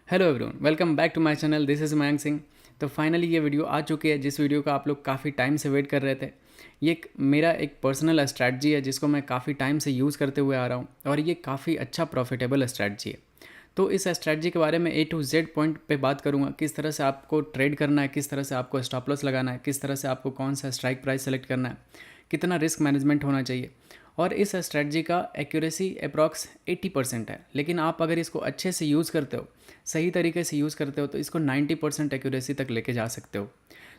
Hello everyone, welcome back to my channel. This is Mayank Singh. तो finally ये video आ चुकी है, जिस वीडियो का आप लोग काफ़ी टाइम से वेट कर रहे थे। मेरा एक पर्सनल स्ट्रैटेजी है जिसको मैं काफ़ी टाइम से यूज़ करते हुए आ रहा हूँ और ये काफ़ी अच्छा प्रॉफिटेबल स्ट्रैटेजी है। तो इस स्ट्रैटेजी के बारे में A to Z पॉइंट पे बात करूँगा। किस तरह से आपको ट्रेड करना है, किस तरह से आपको स्टॉप लॉस लगाना है, किस तरह से आपको कौन सा स्ट्राइक प्राइस सेलेक्ट करना है, कितना रिस्क मैनेजमेंट होना चाहिए। और इस स्ट्रैटेजी का एक्यूरेसी अप्रॉक्स 80% है, लेकिन आप अगर इसको अच्छे से यूज़ करते हो, सही तरीके से यूज़ करते हो, तो इसको 90% एक्यूरेसी तक लेके जा सकते हो।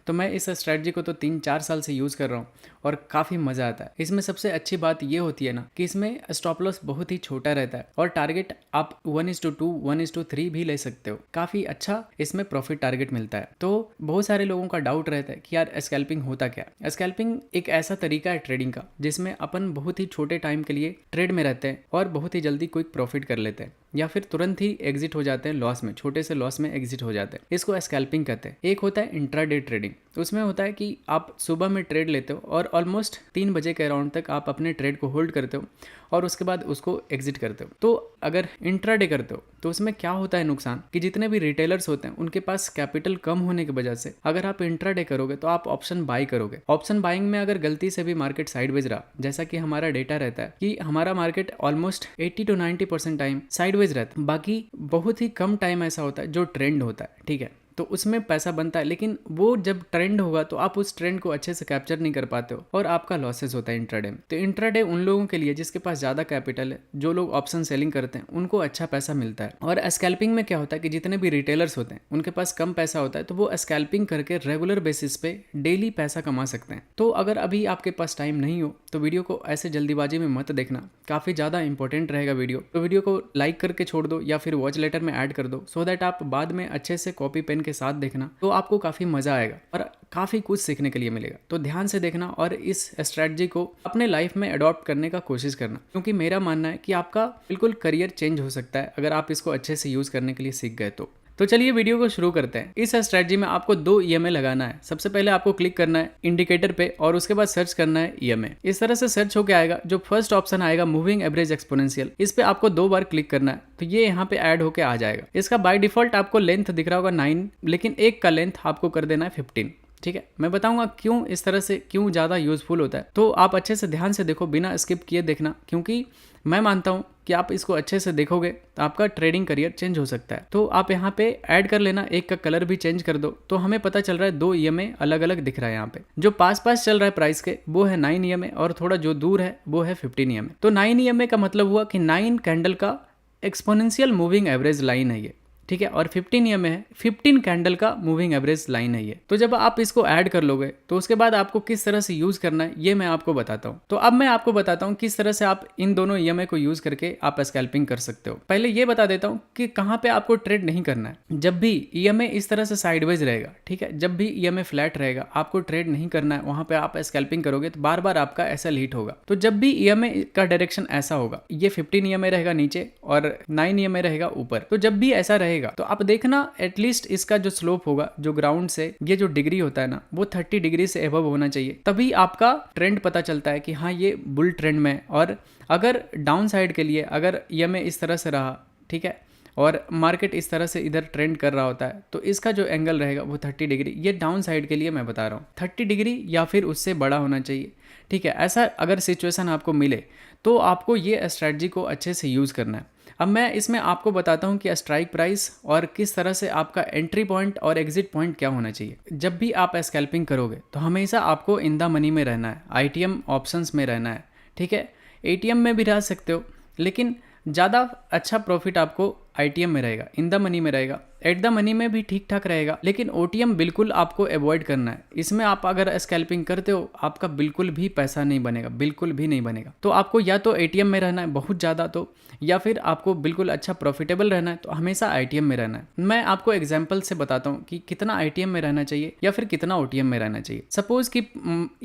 तो मैं इस स्ट्रैटेजी को तो 3-4 साल से यूज़ कर रहा हूँ और काफ़ी मज़ा आता है। इसमें सबसे अच्छी बात ये होती है ना कि इसमें स्टॉप लॉस बहुत ही छोटा रहता है और टारगेट आप 1:2, 1:3 भी ले सकते हो। काफ़ी अच्छा इसमें प्रॉफिट टारगेट मिलता है। तो बहुत सारे लोगों का डाउट रहता है कि यार स्कैल्पिंग होता क्या है। स्कैल्पिंग एक ऐसा तरीका है ट्रेडिंग का जिसमें अपन बहुत ही छोटे टाइम के लिए ट्रेड में रहते हैं और बहुत ही जल्दी क्विक प्रॉफिट कर लेते हैं या फिर तुरंत ही एग्जिट हो जाते हैं लॉस में, छोटे से लॉस में एग्जिट हो जाते हैं। इसको स्कैल्पिंग कहते हैं। एक होता है इंट्राडे ट्रेडिंग। उसमें होता है कि आप सुबह में ट्रेड लेते हो और ऑलमोस्ट 3 बजे के अराउंड तक आप अपने ट्रेड को होल्ड करते हो और उसके बाद उसको एग्जिट करते हो। तो अगर इंट्राडे करते हो तो उसमें क्या होता है नुकसान कि जितने भी रिटेलर्स होते हैं उनके पास कैपिटल कम होने की वजह से अगर आप इंट्राडे करोगे तो आप ऑप्शन बाई करोगे। ऑप्शन बाइंग में अगर गलती से भी मार्केट साइडवेज रहा, जैसा कि हमारा डेटा रहता है कि हमारा market almost 80 to 90% time sideways रहता है, बाकी बहुत ही कम टाइम ऐसा होता है जो ट्रेंड होता है, ठीक है। तो उसमें पैसा बनता है, लेकिन वो जब ट्रेंड होगा तो आप उस ट्रेंड को अच्छे से कैप्चर नहीं कर पाते हो और आपका लॉसेस होता है इंट्राडे में। तो इंट्राडे उन लोगों के लिए जिसके पास ज़्यादा कैपिटल है, जो लोग ऑप्शन सेलिंग करते हैं, उनको अच्छा पैसा मिलता है। और स्कैल्पिंग में क्या होता है कि जितने भी रिटेलर्स होते हैं उनके पास कम पैसा होता है, तो वो स्कैल्पिंग करके रेगुलर बेसिस पे डेली पैसा कमा सकते हैं। तो अगर अभी आपके पास टाइम नहीं हो तो वीडियो को ऐसे जल्दीबाजी में मत देखना, काफ़ी ज़्यादा इंपॉर्टेंट रहेगा वीडियो। तो वीडियो को लाइक करके छोड़ दो या फिर वॉच लेटर में ऐड कर दो, सो दैट आप बाद में अच्छे से कॉपी पेन के साथ देखना, तो आपको काफ़ी मज़ा आएगा और काफ़ी कुछ सीखने के लिए मिलेगा। तो ध्यान से देखना और इस स्ट्रैटेजी को अपने लाइफ में अडॉप्ट करने का कोशिश करना, क्योंकि मेरा मानना है कि आपका बिल्कुल करियर चेंज हो सकता है अगर आप इसको अच्छे से यूज़ करने के लिए सीख गए तो चलिए वीडियो को शुरू करते हैं। इस स्ट्रैटेजी में आपको 2 EMA लगाना है। सबसे पहले आपको क्लिक करना है इंडिकेटर पे और उसके बाद सर्च करना है EMA। इस तरह से सर्च होके आएगा। जो फर्स्ट ऑप्शन आएगा मूविंग एवरेज एक्सपोनेंशियल, इस पे आपको 2 बार क्लिक करना है तो ये यहाँ पे ऐड होके आ जाएगा। इसका बाय डिफॉल्ट आपको लेंथ दिख रहा होगा 9, लेकिन एक का लेंथ आपको कर देना है 15। ठीक है, मैं बताऊंगा क्यों इस तरह से क्यों ज़्यादा यूजफुल होता है। तो आप अच्छे से ध्यान से देखो, बिना स्किप किए देखना, क्योंकि मैं मानता हूं कि आप इसको अच्छे से देखोगे तो आपका ट्रेडिंग करियर चेंज हो सकता है। तो आप यहाँ पे ऐड कर लेना, एक का कलर भी चेंज कर दो। तो हमें पता चल रहा है 2 EMA अलग अलग दिख रहा है। यहाँ पे जो पास पास चल रहा है प्राइस के वो है 9 EMA और थोड़ा जो दूर है वो है 15 EMA। तो 9 EMA का मतलब हुआ कि 9 कैंडल का एक्सपोनेंशियल मूविंग एवरेज लाइन है ये, ठीक है। और 15 EMA है 15 कैंडल का मूविंग एवरेज लाइन है ये। तो जब आप इसको ऐड कर लोगे तो उसके बाद आपको किस तरह से यूज करना है ये मैं आपको बताता हूँ। तो अब मैं आपको बताता हूँ किस तरह से आप इन दोनों EMA को यूज करके आप स्कैल्पिंग कर सकते हो। पहले ये बता देता हूँ कि कहाँ पे आपको ट्रेड नहीं करना है। जब भी EMA इस तरह से साइडवेज रहेगा, ठीक है, जब भी EMA फ्लैट रहेगा, आपको ट्रेड नहीं करना है। वहां पे आप स्कैल्पिंग करोगे तो बार बार आपका ऐसा हिट होगा। तो जब भी EMA का डायरेक्शन ऐसा होगा, ये 15 EMA रहेगा नीचे और 9 EMA रहेगा ऊपर, तो जब भी ऐसा रहेगा तो आप देखना एटलीस्ट इसका जो स्लोप होगा, जो ग्राउंड से ये जो डिग्री होता है ना, वो 30 डिग्री से एबव होना चाहिए। तभी आपका ट्रेंड पता चलता है कि हाँ ये बुल ट्रेंड में। और अगर डाउन साइड के लिए अगर EMA इस तरह से रहा, ठीक है, और मार्केट इस तरह से इधर ट्रेंड कर रहा होता है, तो इसका जो एंगल रहेगा वो 30 डिग्री, ये डाउन साइड के लिए मैं बता रहा हूँ, 30 डिग्री या फिर उससे बड़ा होना चाहिए, ठीक है। ऐसा अगर सिचुएशन आपको मिले तो आपको ये स्ट्रैटेजी को अच्छे से यूज़ करना है। अब मैं इसमें आपको बताता हूँ कि स्ट्राइक प्राइस और किस तरह से आपका एंट्री पॉइंट और एग्जिट पॉइंट क्या होना चाहिए। जब भी आप स्कैल्पिंग करोगे तो हमेशा आपको इन द मनी में रहना है, ITM ऑप्शंस में रहना है, ठीक है। ATM में भी रह सकते हो, लेकिन ज़्यादा अच्छा प्रॉफिट आपको ITM में रहेगा, इन द मनी में रहेगा। एट द मनी में भी ठीक ठाक रहेगा, लेकिन OTM बिल्कुल आपको अवॉइड करना है। इसमें आप अगर स्कैल्पिंग करते हो आपका बिल्कुल भी पैसा नहीं बनेगा, बिल्कुल भी नहीं बनेगा। तो आपको या तो ATM में रहना है बहुत ज़्यादा, तो या फिर आपको बिल्कुल अच्छा प्रॉफिटेबल रहना है तो हमेशा ITM में रहना है। मैं आपको एग्जाम्पल से बताता हूँ कि कितना ITM में रहना चाहिए या फिर कितना OTM में रहना चाहिए। सपोज कि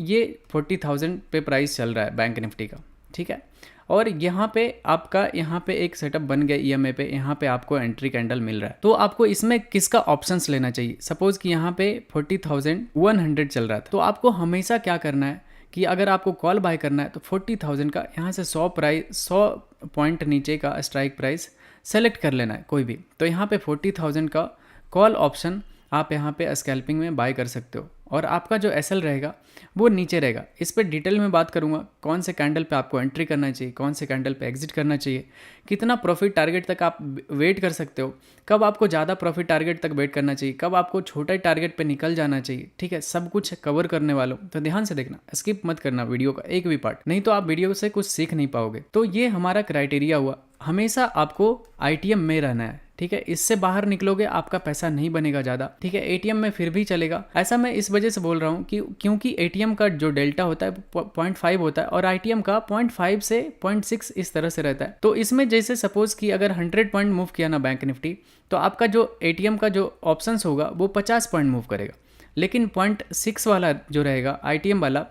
ये 40,000 पे प्राइस चल रहा है बैंक निफ्टी का, ठीक है, और यहाँ पे आपका यहाँ पे एक सेटअप बन गया EMA पे, यहाँ पे आपको एंट्री कैंडल मिल रहा है। तो आपको इसमें किसका ऑप्शंस लेना चाहिए। सपोज कि यहाँ पे 40,100 चल रहा था, तो आपको हमेशा क्या करना है कि अगर आपको कॉल बाय करना है तो 40,000 का यहाँ से 100 पॉइंट नीचे का स्ट्राइक प्राइस सेलेक्ट कर लेना है कोई भी। तो यहाँ पे 40,000 का कॉल ऑप्शन आप यहाँ पे स्कैल्पिंग में बाय कर सकते हो और आपका जो एसएल रहेगा वो नीचे रहेगा। इस पर डिटेल में बात करूँगा कौन से कैंडल पे आपको एंट्री करना चाहिए, कौन से कैंडल पे एग्जिट करना चाहिए, कितना प्रॉफिट टारगेट तक आप वेट कर सकते हो, कब आपको ज़्यादा प्रॉफिट टारगेट तक वेट करना चाहिए, कब आपको छोटे टारगेट पे निकल जाना चाहिए। ठीक है, सब कुछ कवर करने वाला हूँ, तो ध्यान से देखना, स्किप मत करना वीडियो का एक भी पार्ट, नहीं तो आप वीडियो से कुछ सीख नहीं पाओगे। तो ये हमारा क्राइटेरिया हुआ, हमेशा आपको आईटीएम में रहना है। ठीक है, इससे बाहर निकलोगे आपका पैसा नहीं बनेगा ज़्यादा। ठीक है, एटीएम में फिर भी चलेगा। ऐसा मैं इस वजह से बोल रहा हूँ कि क्योंकि एटीएम का जो डेल्टा होता है 0.5 होता है और आईटीएम का 0.5 से 0.6 इस तरह से रहता है। तो इसमें जैसे सपोज कि अगर 100 पॉइंट मूव किया ना बैंक निफ्टी, तो आपका जो एटीएम का जो ऑप्शंस होगा वो 50 पॉइंट मूव करेगा। लेकिन 0.6 वाला जो रहेगा आईटीएम वाला,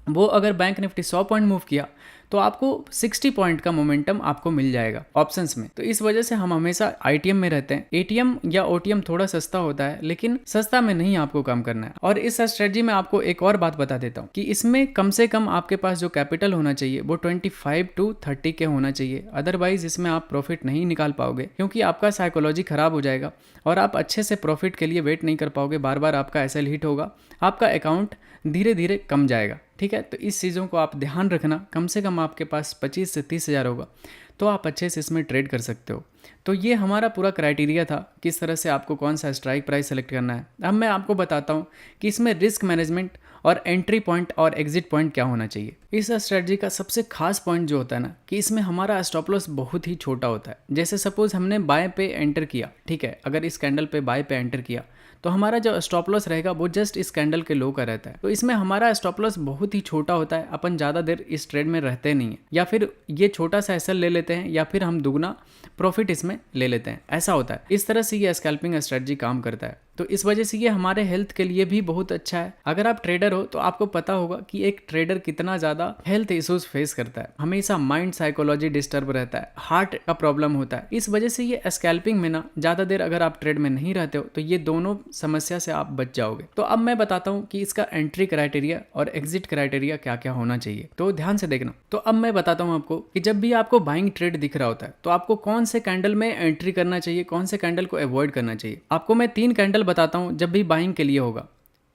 वो अगर बैंक निफ्टी 100 पॉइंट मूव किया तो आपको 60 पॉइंट का मोमेंटम आपको मिल जाएगा ऑप्शंस में। तो इस वजह से हम हमेशा आईटीएम में रहते हैं। एटीएम या ओटीएम थोड़ा सस्ता होता है, लेकिन सस्ता में नहीं आपको काम करना है। और इस स्ट्रेटजी में आपको एक और बात बता देता हूँ कि इसमें कम से कम आपके पास जो कैपिटल होना चाहिए वो 25 to 30 के होना चाहिए। अदरवाइज इसमें आप प्रॉफिट नहीं निकाल पाओगे, क्योंकि आपका साइकोलॉजी खराब हो जाएगा और आप अच्छे से प्रॉफिट के लिए वेट नहीं कर पाओगे। बार बार आपका एसएल हिट होगा, आपका अकाउंट धीरे धीरे कम जाएगा। ठीक है, तो इस चीज़ों को आप ध्यान रखना। कम से कम आपके पास 25 से 30 हज़ार होगा तो आप अच्छे से इसमें ट्रेड कर सकते हो। तो ये हमारा पूरा क्राइटेरिया था, किस तरह से आपको कौन सा स्ट्राइक प्राइस सेलेक्ट करना है। अब मैं आपको बताता हूँ कि इसमें रिस्क मैनेजमेंट और एंट्री पॉइंट और एग्जिट पॉइंट क्या होना चाहिए। इस स्ट्रेटजी का सबसे खास पॉइंट जो होता है ना, कि इसमें हमारा स्टॉप लॉस बहुत ही छोटा होता है। जैसे सपोज हमने बाय पे एंटर किया, ठीक है, अगर इस कैंडल पे बाय पे एंटर किया तो हमारा जो स्टॉप लॉस रहेगा वो जस्ट इस कैंडल के लो का रहता है। तो इसमें हमारा स्टॉप लॉस बहुत ही छोटा होता है, अपन ज़्यादा देर इस ट्रेड में रहते नहीं है, या फिर ये छोटा सा एसएल ले लेते हैं या फिर हम दुगना प्रॉफिट इसमें ले लेते हैं, ऐसा होता है। इस तरह से ये स्कैल्पिंग स्ट्रेटजी काम करता है। तो इस वजह से ये हमारे हेल्थ के लिए भी बहुत अच्छा है। अगर आप ट्रेडर हो तो आपको पता होगा कि एक ट्रेडर कितना ज़्यादा हेल्थ इश्यूज फेस करता है, हमेशा माइंड साइकोलॉजी डिस्टर्ब रहता है, हार्ट का प्रॉब्लम होता है। इस वजह से ये स्कैल्पिंग में ना ज़्यादा देर अगर आप ट्रेड में नहीं रहते हो तो ये दोनों समस्या से आप बच जाओगे। तो अब मैं बताता हूँ कि इसका एंट्री क्राइटेरिया और एग्जिट क्राइटेरिया क्या क्या होना चाहिए, तो ध्यान से देखना। तो अब मैं बताता हूँ आपको कि जब भी आपको बाइंग ट्रेड दिख रहा होता है तो आपको कौन से कैंडल में एंट्री करना चाहिए, कौन से कैंडल को अवॉइड करना चाहिए। आपको मैं 3 कैंडल बताता हूँ जब भी बाइंग के लिए होगा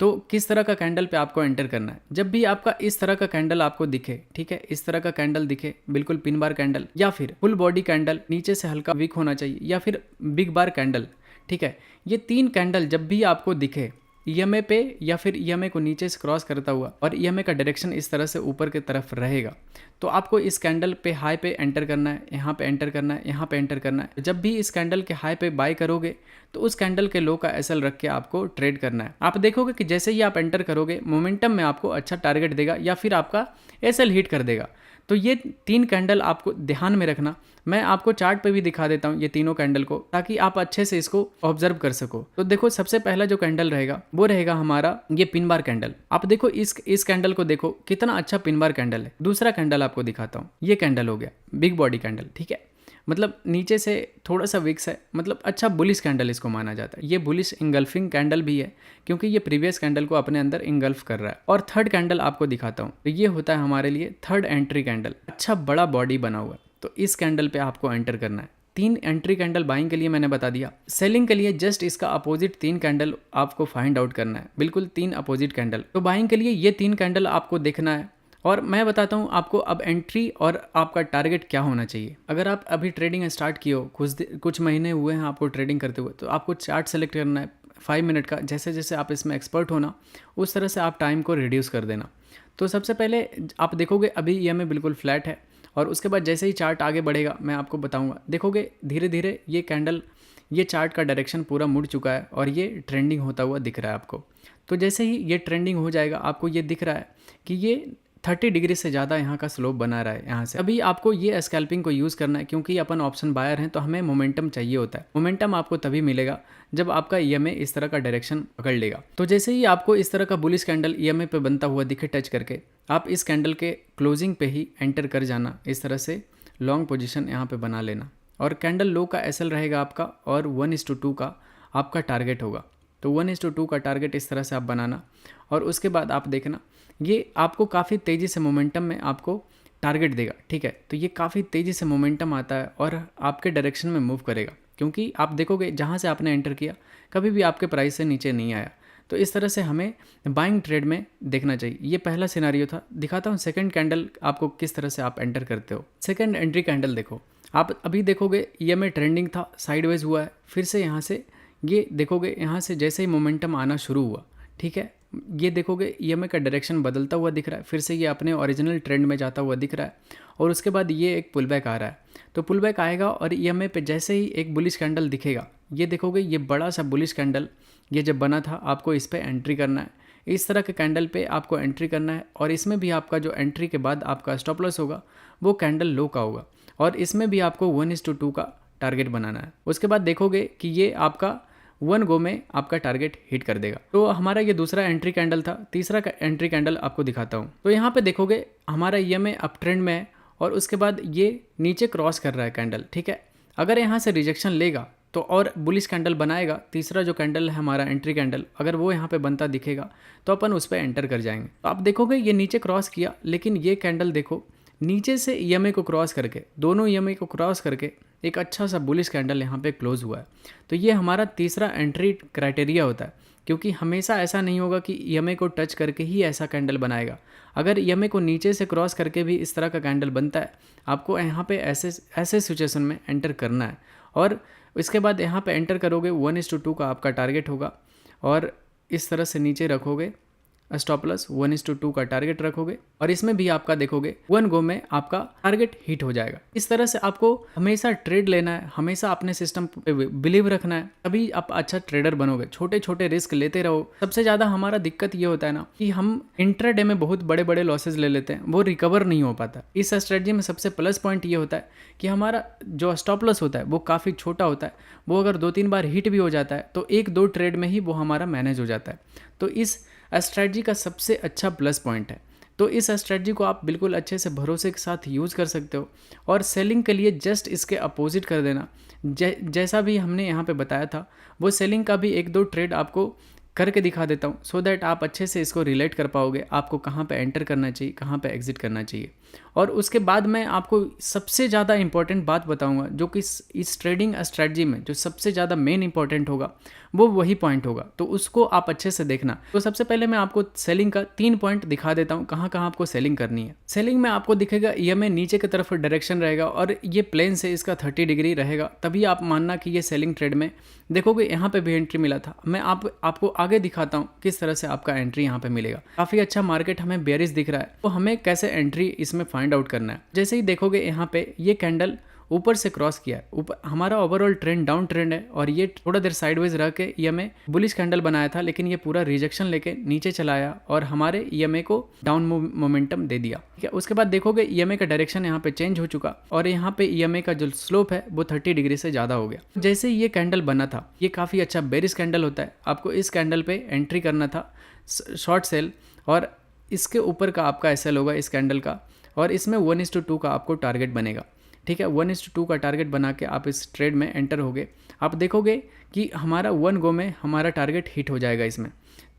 तो किस तरह का कैंडल पे आपको एंटर करना है। जब भी आपका इस तरह का कैंडल आपको दिखे, ठीक है, इस तरह का कैंडल दिखे, बिल्कुल पिन बार कैंडल या फिर फुल बॉडी कैंडल, नीचे से हल्का वीक होना चाहिए, या फिर बिग बार कैंडल, ठीक है, ये 3 कैंडल जब भी आपको दिखे ईएमए पे या फिर ईएमए को नीचे से क्रॉस करता हुआ और ईएमए का डायरेक्शन इस तरह से ऊपर की तरफ रहेगा, तो आपको इस कैंडल पे हाई पे एंटर करना है, यहाँ पे एंटर करना है, यहाँ पे एंटर करना है। जब भी इस कैंडल के हाई पे बाय करोगे तो उस कैंडल के लो का एसएल रख के आपको ट्रेड करना है। आप देखोगे कि जैसे ही आप एंटर करोगे मोमेंटम में आपको अच्छा टारगेट देगा या फिर आपका एसएल हिट कर देगा। तो ये 3 कैंडल आपको ध्यान में रखना। मैं आपको चार्ट पे भी दिखा देता हूँ ये तीनों कैंडल को, ताकि आप अच्छे से इसको ऑब्जर्व कर सको। तो देखो, सबसे पहला जो कैंडल रहेगा वो रहेगा हमारा ये पिन बार कैंडल। आप देखो इस कैंडल को देखो, कितना अच्छा पिन बार कैंडल है। दूसरा कैंडल आपको दिखाता हूँ, ये कैंडल हो गया बिग बॉडी कैंडल, ठीक है, मतलब नीचे से थोड़ा सा विक्स है, मतलब अच्छा बुलिश कैंडल इसको माना जाता है। ये बुलिश इंगल्फिंग कैंडल भी है क्योंकि ये प्रीवियस कैंडल को अपने अंदर इंगल्फ कर रहा है। और थर्ड कैंडल आपको दिखाता हूँ, तो ये होता है हमारे लिए थर्ड एंट्री कैंडल, अच्छा बड़ा बॉडी बना हुआ है। तो इस कैंडल पे आपको एंटर करना है। 3 एंट्री कैंडल बाइंग के लिए मैंने बता दिया। सेलिंग के लिए जस्ट इसका अपोजिट 3 कैंडल आपको फाइंड आउट करना है, बिल्कुल 3 अपोजिट कैंडल। तो बाइंग के लिए ये 3 कैंडल आपको देखना है। और मैं बताता हूँ आपको अब एंट्री और आपका टारगेट क्या होना चाहिए। अगर आप अभी ट्रेडिंग स्टार्ट किए हो, कुछ महीने हुए हैं आपको ट्रेडिंग करते हुए, तो आपको चार्ट सेलेक्ट करना है 5 मिनट का। जैसे जैसे आप इसमें एक्सपर्ट होना उस तरह से आप टाइम को रिड्यूस कर देना। तो सबसे पहले आप देखोगे अभी ईएमए बिल्कुल फ्लैट है, और उसके बाद जैसे ही चार्ट आगे बढ़ेगा मैं आपको बताऊँगा, देखोगे धीरे धीरे ये कैंडल, ये चार्ट का डायरेक्शन पूरा मुड़ चुका है और ये ट्रेंडिंग होता हुआ दिख रहा है आपको। तो जैसे ही ये ट्रेंडिंग हो जाएगा आपको ये दिख रहा है कि ये 30 डिग्री से ज़्यादा यहाँ का स्लोप बना रहा है यहाँ से। अभी आपको ये स्कैल्पिंग को यूज़ करना है क्योंकि अपन ऑप्शन बायर हैं तो हमें मोमेंटम चाहिए होता है। मोमेंटम आपको तभी मिलेगा जब आपका ईएमए इस तरह का डायरेक्शन पकड़ लेगा। तो जैसे ही आपको इस तरह का बुलिश कैंडल ईएमए पे बनता हुआ दिखे टच करके, आप इस कैंडल के क्लोजिंग पे ही एंटर कर जाना। इस तरह से लॉन्ग पोजीशन यहाँ पे बना लेना, और कैंडल लो का एसएल रहेगा आपका और 1:2 का आपका टारगेट होगा। तो 1:2 का टारगेट इस तरह से आप बनाना, और उसके बाद आप देखना ये आपको काफ़ी तेज़ी से मोमेंटम में आपको टारगेट देगा, ठीक है। तो ये काफ़ी तेज़ी से मोमेंटम आता है और आपके डायरेक्शन में मूव करेगा, क्योंकि आप देखोगे जहाँ से आपने एंटर किया कभी भी आपके प्राइस से नीचे नहीं आया। तो इस तरह से हमें बाइंग ट्रेड में देखना चाहिए। ये पहला सिनारियो था। दिखाता हूँ सेकंड कैंडल आपको किस तरह से आप एंटर करते हो। सेकंड एंट्री कैंडल देखो, आप अभी देखोगे ईएमए ट्रेंडिंग था, साइडवेज हुआ है, फिर से यहाँ से ये देखोगे, यहाँ से जैसे ही मोमेंटम आना शुरू हुआ, ठीक है, ये देखोगे ईएमए का डायरेक्शन बदलता हुआ दिख रहा है, फिर से ये अपने ओरिजिनल ट्रेंड में जाता हुआ दिख रहा है और उसके बाद ये एक पुल बैक आ रहा है। तो पुल बैक आएगा और ईएमए पे जैसे ही एक बुलिश कैंडल दिखेगा, ये देखोगे ये बड़ा सा बुलिश कैंडल ये जब बना था, आपको इस पर एंट्री करना है। इस तरह के कैंडल पे आपको एंट्री करना है और इसमें भी आपका जो एंट्री के बाद आपका स्टॉप लॉस होगा वो कैंडल लो का होगा और इसमें भी आपको 1:2 का टारगेट बनाना है। उसके बाद देखोगे कि ये आपका 1 गो में आपका टारगेट हिट कर देगा। तो हमारा ये दूसरा एंट्री कैंडल था। तीसरा एंट्री कैंडल आपको दिखाता हूँ। तो यहाँ पे देखोगे हमारा ईएमए अप ट्रेंड में है और उसके बाद ये नीचे क्रॉस कर रहा है कैंडल, ठीक है। अगर यहाँ से रिजेक्शन लेगा तो और बुलिश कैंडल बनाएगा, तीसरा जो कैंडल है हमारा एंट्री कैंडल, अगर वो यहाँ पे बनता दिखेगा तो अपन उस पर एंटर कर जाएंगे। तो आप देखोगे ये नीचे क्रॉस किया, लेकिन ये कैंडल देखो नीचे से ईएमए को क्रॉस करके, दोनों ईएमए को क्रॉस करके एक अच्छा सा बुलिश कैंडल यहाँ पे क्लोज हुआ है। तो ये हमारा तीसरा एंट्री क्राइटेरिया होता है, क्योंकि हमेशा ऐसा नहीं होगा कि ईएमए को टच करके ही ऐसा कैंडल बनाएगा। अगर ईएमए को नीचे से क्रॉस करके भी इस तरह का कैंडल बनता है, आपको यहाँ पे ऐसे सिचुएशन में एंटर करना है और इसके बाद यहाँ पे एंटर करोगे, 1:2 का आपका टारगेट होगा और इस तरह से नीचे रखोगे स्टॉप लॉस, 1:2 का टारगेट रखोगे और इसमें भी आपका देखोगे 1 गो में आपका टारगेट हिट हो जाएगा। इस तरह से आपको हमेशा ट्रेड लेना है, हमेशा अपने सिस्टम पे बिलीव रखना है, तभी आप अच्छा ट्रेडर बनोगे। छोटे छोटे रिस्क लेते रहो। सबसे ज़्यादा हमारा दिक्कत ये होता है ना कि हम इंट्राडे में बहुत बड़े बड़े लॉसेज ले लेते हैं, वो रिकवर नहीं हो पाता। इस स्ट्रेटजी में सबसे प्लस पॉइंट ये होता है कि हमारा जो स्टॉप लॉस होता है वो काफ़ी छोटा होता है। वो अगर 2-3 बार हिट भी हो जाता है तो 1-2 ट्रेड में ही वो हमारा मैनेज हो जाता है। तो इस स्ट्रेटजी का सबसे अच्छा प्लस पॉइंट है। तो इस स्ट्रेटजी को आप बिल्कुल अच्छे से भरोसे के साथ यूज़ कर सकते हो और सेलिंग के लिए जस्ट इसके अपोजिट कर देना। जैसा भी हमने यहाँ पे बताया था, वो सेलिंग का भी 1-2 ट्रेड आपको करके दिखा देता हूँ, सो दैट आप अच्छे से इसको रिलेट कर पाओगे, आपको कहाँ पे एंटर करना चाहिए, कहाँ पे एग्जिट करना चाहिए। और उसके बाद मैं आपको सबसे ज़्यादा इंपॉर्टेंट बात बताऊंगा, जो कि इस ट्रेडिंग स्ट्रेटजी में जो सबसे ज़्यादा मेन इंपॉर्टेंट होगा वो वही पॉइंट होगा। तो उसको आप अच्छे से देखना। तो सबसे पहले मैं आपको सेलिंग का 3 पॉइंट दिखा देता हूँ, कहाँ कहाँ आपको सेलिंग करनी है। सेलिंग में आपको दिखेगा ईएमए नीचे की तरफ डायरेक्शन रहेगा और ये प्लेन से इसका 30 डिग्री रहेगा, तभी आप मानना कि ये सेलिंग ट्रेड में। देखोगे यहाँ पे भी एंट्री मिला था। मैं आपको आगे दिखाता हूँ किस तरह से आपका एंट्री यहाँ पे मिलेगा। काफ़ी अच्छा मार्केट हमें बेयरिश दिख रहा है, तो हमें कैसे एंट्री इसमें फाइंड आउट करना है। जैसे ही देखोगे यहाँ पे ये कैंडल ऊपर से क्रॉस किया है, ऊपर हमारा ओवरऑल ट्रेंड डाउन ट्रेंड है और ये थोड़ा देर साइडवेज रह के ईएमए बुलिश कैंडल बनाया था, लेकिन ये पूरा रिजेक्शन लेके नीचे चला आया और हमारे ईएमए को डाउन मोमेंटम दे दिया, ठीक है। उसके बाद देखोगे ईएमए का डायरेक्शन यहाँ पे चेंज हो चुका और यहाँ पे ईएमए का जो स्लोप है वो 30 डिग्री से ज़्यादा हो गया। जैसे ये कैंडल बना था, ये काफ़ी अच्छा बेरिश कैंडल होता है, आपको इस कैंडल पे एंट्री करना था शॉर्ट सेल और इसके ऊपर का आपका एसएल होगा इस कैंडल का और इसमें 1:2 का आपको टारगेट बनेगा, ठीक है। 1:2 का टारगेट बना के आप इस ट्रेड में एंटर होगे। आप देखोगे कि हमारा 1 गो में हमारा टारगेट हिट हो जाएगा इसमें।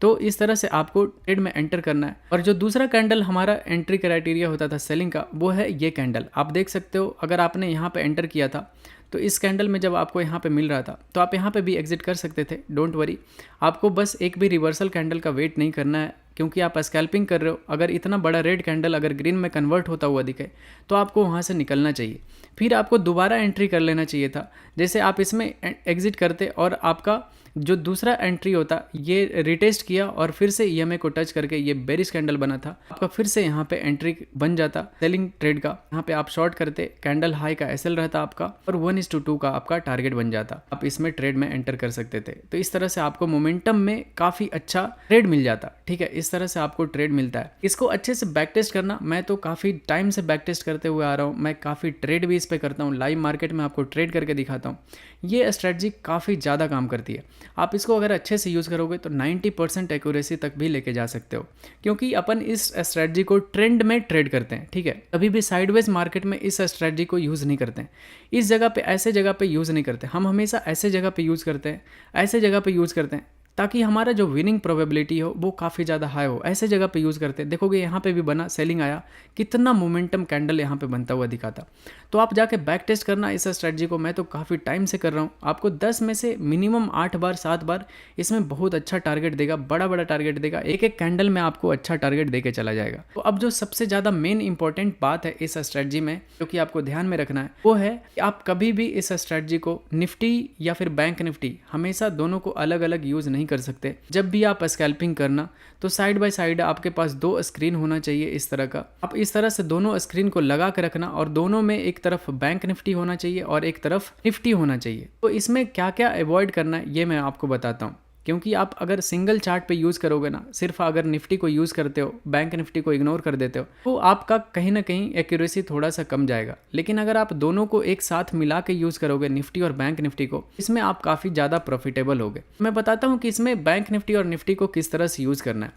तो इस तरह से आपको ट्रेड में एंटर करना है। और जो दूसरा कैंडल हमारा एंट्री क्राइटेरिया होता था सेलिंग का, वो है ये कैंडल। आप देख सकते हो, अगर आपने यहाँ पे एंटर किया था तो इस कैंडल में जब आपको यहाँ पे मिल रहा था तो आप यहाँ पे भी एग्जिट कर सकते थे, डोंट वरी। आपको बस एक भी रिवर्सल कैंडल का वेट नहीं करना है, क्योंकि आप स्कैल्पिंग कर रहे हो। अगर इतना बड़ा रेड कैंडल अगर ग्रीन में कन्वर्ट होता हुआ दिखे तो आपको वहाँ से निकलना चाहिए, फिर आपको दोबारा एंट्री कर लेना चाहिए था। जैसे आप इसमें एग्जिट करते और आपका जो दूसरा एंट्री होता ये रिटेस्ट किया और फिर से ईएमए को टच करके ये बेरिश कैंडल बना था, आपका फिर से यहाँ पे एंट्री बन जाता सेलिंग ट्रेड का। यहाँ पे आप शॉर्ट करते, कैंडल हाई का एसएल रहता आपका और 1:2 का आपका टारगेट बन जाता, आप इसमें ट्रेड में एंटर कर सकते थे। तो इस तरह से आपको मोमेंटम में काफ़ी अच्छा ट्रेड मिल जाता, ठीक है। इस तरह से आपको ट्रेड मिलता है। इसको अच्छे से बैक टेस्ट करना, मैं तो काफ़ी टाइम से बैक टेस्ट करते हुए आ रहा हूँ, मैं काफ़ी ट्रेड भी इस पर करता हूँ, लाइव मार्केट में आपको ट्रेड करके दिखाता हूँ। ये स्ट्रेटजी काफ़ी ज़्यादा काम करती है। आप इसको अगर अच्छे से यूज़ करोगे तो 90% एक्यूरेसी तक भी लेके जा सकते हो, क्योंकि अपन इस स्ट्रेटजी को ट्रेंड में ट्रेड करते हैं, ठीक है। कभी भी साइडवेज मार्केट में इस स्ट्रेटजी को यूज़ नहीं करते हैं। इस जगह पे, ऐसे जगह पे यूज़ नहीं करते हम, हमेशा ऐसे जगह पे यूज़ करते हैं, ऐसे जगह पे यूज़ करते हैं ताकि हमारा जो विनिंग प्रोबेबिलिटी हो वो काफ़ी ज़्यादा हाई हो। ऐसे जगह पे यूज़ करते हैं। देखोगे यहाँ पे भी बना, सेलिंग आया, कितना मोमेंटम कैंडल यहाँ पे बनता हुआ दिखा था। तो आप जाके बैक टेस्ट करना इस स्ट्रेटजी को। मैं तो काफ़ी टाइम से कर रहा हूँ। आपको 10 में से मिनिमम 8 बार 7 बार इसमें बहुत अच्छा टारगेट देगा, बड़ा बड़ा टारगेट देगा। एक एक कैंडल में आपको अच्छा टारगेट दे के चला जाएगा। तो अब जो सबसे ज़्यादा मेन इंपॉर्टेंट बात है इस स्ट्रेटजी में, जो कि आपको ध्यान में रखना है, वो है कि आप कभी भी इस स्ट्रेटजी को निफ्टी या फिर बैंक निफ्टी, हमेशा दोनों को अलग अलग यूज़ नहीं कर सकते। जब भी आप स्कैल्पिंग करना तो साइड बाय साइड आपके पास 2 स्क्रीन होना चाहिए इस तरह का। आप इस तरह से दोनों स्क्रीन को लगा के रखना और दोनों में एक तरफ बैंक निफ्टी होना चाहिए और एक तरफ निफ्टी होना चाहिए। तो इसमें क्या क्या अवॉइड करना है ये मैं आपको बताता हूँ। क्योंकि आप अगर सिंगल चार्ट पे यूज़ करोगे ना, सिर्फ अगर निफ्टी को यूज़ करते हो, बैंक निफ्टी को इग्नोर कर देते हो, तो आपका कहीं ना कहीं एक्यूरेसी थोड़ा सा कम जाएगा। लेकिन अगर आप दोनों को एक साथ मिला के यूज़ करोगे, निफ्टी और बैंक निफ्टी को, इसमें आप काफ़ी ज़्यादा प्रॉफिटेबल होगे। मैं बताता हूँ कि इसमें बैंक निफ्टी और निफ्टी को किस तरह से यूज़ करना है।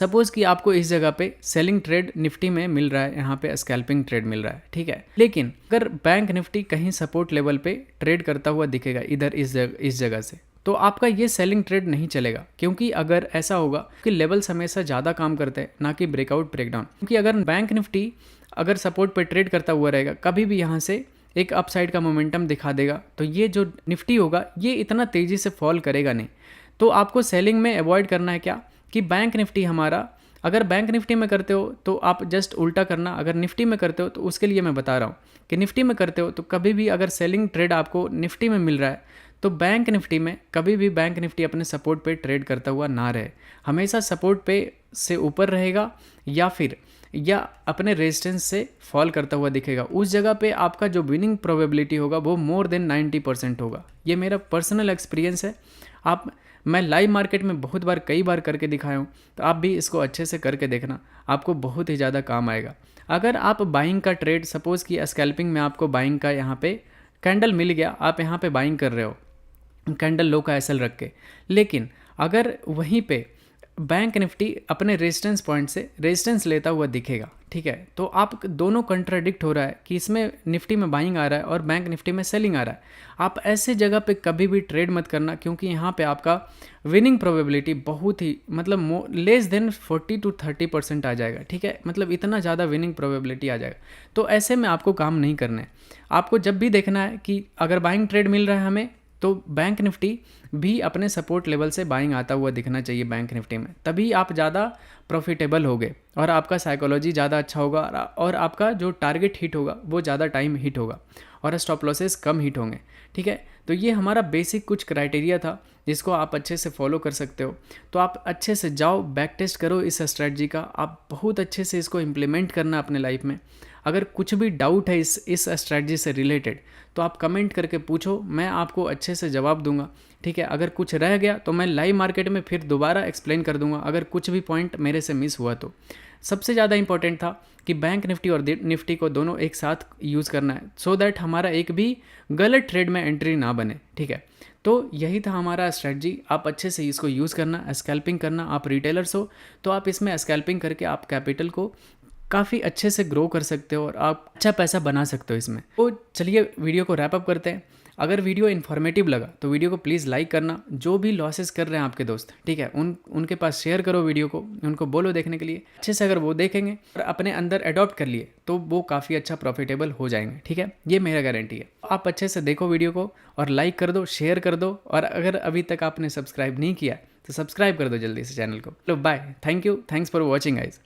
सपोज कि आपको इस जगह पे सेलिंग ट्रेड निफ्टी में मिल रहा है, यहाँ पे स्कैल्पिंग ट्रेड मिल रहा है, ठीक है। लेकिन अगर बैंक निफ्टी कहीं सपोर्ट लेवल पे ट्रेड करता हुआ दिखेगा इधर इस जगह से, तो आपका ये सेलिंग ट्रेड नहीं चलेगा। क्योंकि अगर ऐसा होगा कि लेवल्स हमेशा ज़्यादा काम करते हैं, ना कि ब्रेकआउट ब्रेकडाउन। क्योंकि अगर बैंक निफ्टी अगर सपोर्ट पे ट्रेड करता हुआ रहेगा, कभी भी यहाँ से एक अपसाइड का मोमेंटम दिखा देगा, तो ये जो निफ्टी होगा ये इतना तेज़ी से फॉल करेगा नहीं। तो आपको सेलिंग में अवॉइड करना है क्या, कि बैंक निफ्टी हमारा, अगर बैंक निफ्टी में करते हो तो आप जस्ट उल्टा करना, अगर निफ्टी में करते हो तो उसके लिए मैं बता रहा हूँ कि निफ्टी में करते हो तो कभी भी अगर सेलिंग ट्रेड आपको निफ्टी में मिल रहा है, तो बैंक निफ्टी में कभी भी बैंक निफ्टी अपने सपोर्ट पे ट्रेड करता हुआ ना रहे। हमेशा सपोर्ट पे से ऊपर रहेगा या अपने रेजिस्टेंस से फॉल करता हुआ दिखेगा। उस जगह पे आपका जो विनिंग प्रोबेबिलिटी होगा वो मोर देन 90% होगा। ये मेरा पर्सनल एक्सपीरियंस है। मैं लाइव मार्केट में बहुत बार, कई बार करके दिखाया हूँ, तो आप भी इसको अच्छे से करके देखना, आपको बहुत ही ज़्यादा काम आएगा। अगर आप बाइंग का ट्रेड, सपोज़ कि स्कैल्पिंग में आपको बाइंग का यहाँ पे कैंडल मिल गया, आप यहाँ पे बाइंग कर रहे हो कैंडल लो का एसएल रख के, लेकिन अगर वहीं पे बैंक निफ्टी अपने रेजिस्टेंस पॉइंट से रेजिस्टेंस लेता हुआ दिखेगा, ठीक है, तो आप दोनों कंट्राडिक्ट हो रहा है कि इसमें निफ्टी में बाइंग आ रहा है और बैंक निफ्टी में सेलिंग आ रहा है। आप ऐसे जगह पे कभी भी ट्रेड मत करना, क्योंकि यहाँ पे आपका विनिंग प्रोबेबिलिटी बहुत ही मतलब लेस देन 40 to 30% आ जाएगा, ठीक है, मतलब इतना ज़्यादा विनिंग प्रोबेबिलिटी आ जाएगा। तो ऐसे में आपको काम नहीं करना है। आपको जब भी देखना है कि अगर बाइंग ट्रेड मिल रहा है हमें, तो बैंक निफ्टी भी अपने सपोर्ट लेवल से बाइंग आता हुआ दिखना चाहिए बैंक निफ्टी में, तभी आप ज़्यादा प्रॉफिटेबल होगे और आपका साइकोलॉजी ज़्यादा अच्छा होगा और आपका जो टारगेट हिट होगा वो ज़्यादा टाइम हिट होगा और स्टॉप लॉसेस कम हिट होंगे, ठीक है। तो ये हमारा बेसिक कुछ क्राइटेरिया था जिसको आप अच्छे से फॉलो कर सकते हो। तो आप अच्छे से जाओ, बैक टेस्ट करो इस स्ट्रेटजी का, आप बहुत अच्छे से इसको इम्प्लीमेंट करना अपने लाइफ में। अगर कुछ भी डाउट है इस स्ट्रेटजी से रिलेटेड, तो आप कमेंट करके पूछो, मैं आपको अच्छे से जवाब दूंगा, ठीक है। अगर कुछ रह गया तो मैं लाइव मार्केट में फिर दोबारा एक्सप्लेन कर दूंगा, अगर कुछ भी पॉइंट मेरे से मिस हुआ तो। सबसे ज़्यादा इंपॉर्टेंट था कि बैंक निफ्टी और निफ्टी को दोनों एक साथ यूज़ करना है, सो दैट हमारा एक भी गलत ट्रेड में एंट्री ना बने, ठीक है। तो यही था हमारा स्ट्रेटजी। आप अच्छे से इसको यूज़ करना, स्कैल्पिंग करना। आप रिटेलर्स हो तो आप इसमें स्कैल्पिंग करके आप कैपिटल को काफ़ी अच्छे से ग्रो कर सकते हो और आप अच्छा पैसा बना सकते हो इसमें। तो चलिए वीडियो को रैप अप करते हैं। अगर वीडियो इन्फॉर्मेटिव लगा तो वीडियो को प्लीज़ लाइक करना। जो भी लॉसेस कर रहे हैं आपके दोस्त, ठीक है, उनके पास शेयर करो वीडियो को, उनको बोलो देखने के लिए। अच्छे से अगर वो देखेंगे और अपने अंदर अडॉप्ट कर लिए तो वो काफ़ी अच्छा प्रॉफिटेबल हो जाएंगे, ठीक है, ये मेरा गारंटी है। आप अच्छे से देखो वीडियो को और लाइक कर दो, शेयर कर दो, और अगर अभी तक आपने सब्सक्राइब नहीं किया तो सब्सक्राइब कर दो जल्दी से चैनल को। लो bye, thank you, thanks for watching guys.